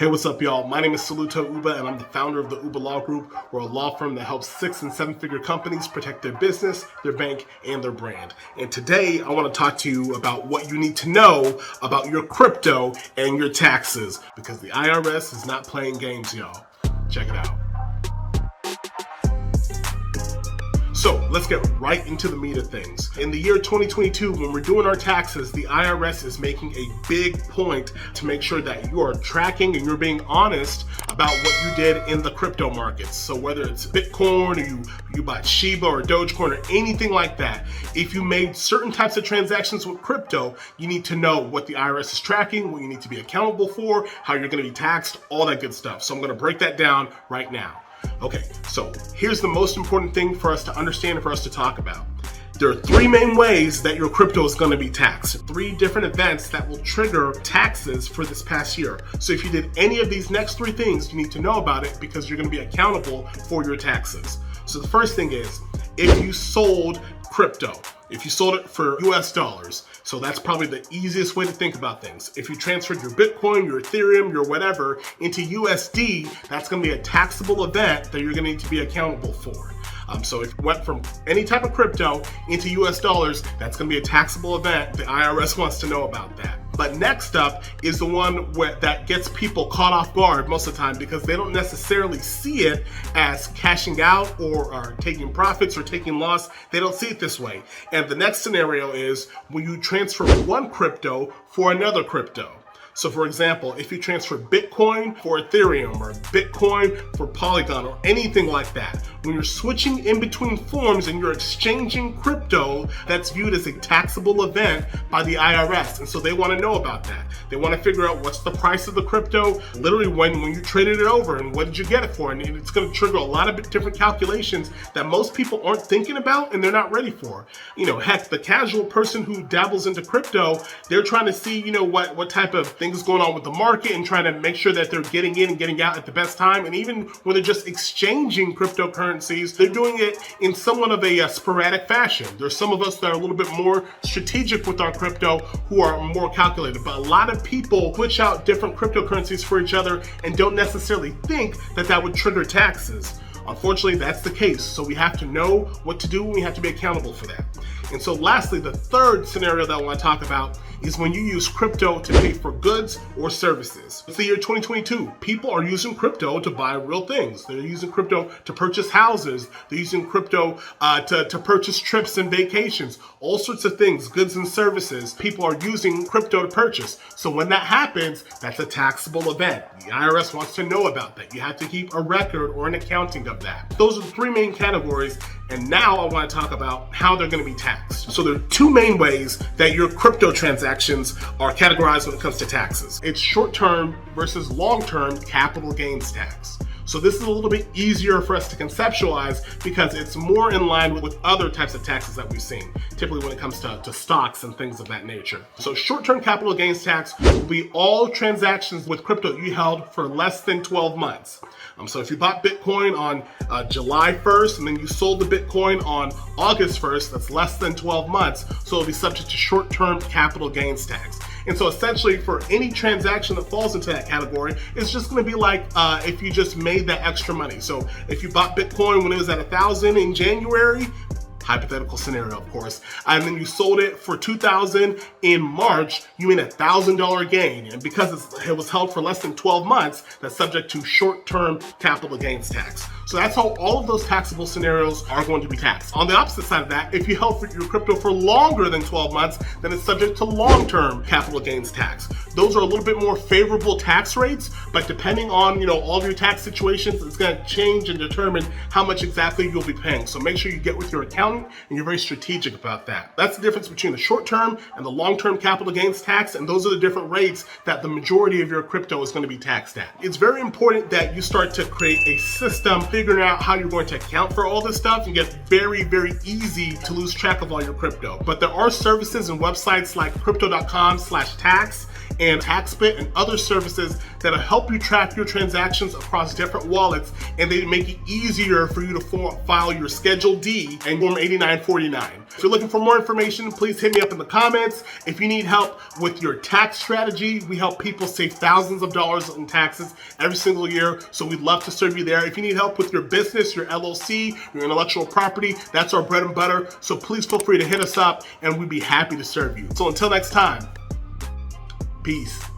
Hey, what's up, y'all? My name is Uba, and I'm the founder of the Uba Law Group. We're a law firm that helps 6- and 7-figure companies protect their business, their bank, and their brand. And today, I want to talk to you about what you need to know about your crypto and your taxes, because the IRS is not playing games, y'all. Check it out. So let's get right into the meat of things. In the year 2022, when we're doing our taxes, the IRS is making a big point to make sure that you are tracking and you're being honest about what you did in the crypto markets. So whether it's Bitcoin or you bought Shiba or Dogecoin or anything like that, if you made certain types of transactions with crypto, you need to know what the IRS is tracking, what you need to be accountable for, how you're going to be taxed, all that good stuff. So I'm going to break that down right now. Okay, so here's the most important thing for us to understand and for us to talk about. There are 3 main ways that your crypto is going to be taxed. 3 different events that will trigger taxes for this past year. So if you did any of these next 3 things, you need to know about it because you're going to be accountable for your taxes. So the first thing is, if you sold crypto, if you sold it for US dollars, so that's probably the easiest way to think about things. If you transferred your Bitcoin, your Ethereum, your whatever into USD, that's going to be a taxable event that you're going to need to be accountable for. So if you went from any type of crypto into US dollars, that's going to be a taxable event. The IRS wants to know about that. But next up is the one that gets people caught off guard most of the time because they don't necessarily see it as cashing out or taking profits or taking loss. They don't see it this way. And the next scenario is when you transfer one crypto for another crypto. So for example, if you transfer Bitcoin for Ethereum or Bitcoin for Polygon or anything like that, when you're switching in between forms and you're exchanging crypto, that's viewed as a taxable event by the IRS. And so they want to know about that. They want to figure out what's the price of the crypto, literally when you traded it over and what did you get it for? And it's going to trigger a lot of different calculations that most people aren't thinking about and they're not ready for. Heck, the casual person who dabbles into crypto, they're trying to see, what type of things going on with the market and trying to make sure that they're getting in and getting out at the best time. And even when they're just exchanging cryptocurrencies, they're doing it in somewhat of a sporadic fashion. There's some of us that are a little bit more strategic with our crypto who are more calculated, but a lot of people switch out different cryptocurrencies for each other and don't necessarily think that that would trigger taxes. Unfortunately, that's the case. So we have to know what to do and we have to be accountable for that. And so lastly, the third scenario that I want to talk about is when you use crypto to pay for goods or services. It's the year 2022. People are using crypto to buy real things. They're using crypto to purchase houses. They're using crypto to purchase trips and vacations. All sorts of things, goods and services. People are using crypto to purchase. So when that happens, that's a taxable event. The IRS wants to know about that. You have to keep a record or an accounting of that. Those are the 3 main categories. And now I want to talk about how they're going to be taxed. So there are 2 main ways that your crypto transactions are categorized when it comes to taxes. It's short-term versus long-term capital gains tax. So this is a little bit easier for us to conceptualize because it's more in line with other types of taxes that we've seen, typically when it comes to stocks and things of that nature. So short-term capital gains tax will be all transactions with crypto you held for less than 12 months. So if you bought Bitcoin on July 1st and then you sold the Bitcoin on August 1st, that's less than 12 months. So it'll be subject to short-term capital gains tax. And so essentially for any transaction that falls into that category, it's just going to be like if you just made that extra money. So if you bought Bitcoin when it was at 1,000 in January, hypothetical scenario, of course, and then you sold it for $2,000 in March, you made $1,000 gain. And because it was held for less than 12 months, that's subject to short-term capital gains tax. So that's how all of those taxable scenarios are going to be taxed. On the opposite side of that, if you held your crypto for longer than 12 months, then it's subject to long-term capital gains tax. Those are a little bit more favorable tax rates, but depending on all of your tax situations, it's going to change and determine how much exactly you'll be paying. So make sure you get with your accountant and you're very strategic about that. That's the difference between the short-term and the long-term capital gains tax, and those are the different rates that the majority of your crypto is going to be taxed at. It's very important that you start to create a system figuring out how you're going to account for all this stuff and get very, very easy to lose track of all your crypto. But there are services and websites like crypto.com/tax and TaxBit and other services that'll help you track your transactions across different wallets, and they make it easier for you to file your Schedule D and Form 8949. If you're looking for more information, please hit me up in the comments. If you need help with your tax strategy, we help people save thousands of dollars in taxes every single year, so we'd love to serve you there. If you need help with your business, your LLC, your intellectual property, that's our bread and butter, so please feel free to hit us up and we'd be happy to serve you. So until next time, peace.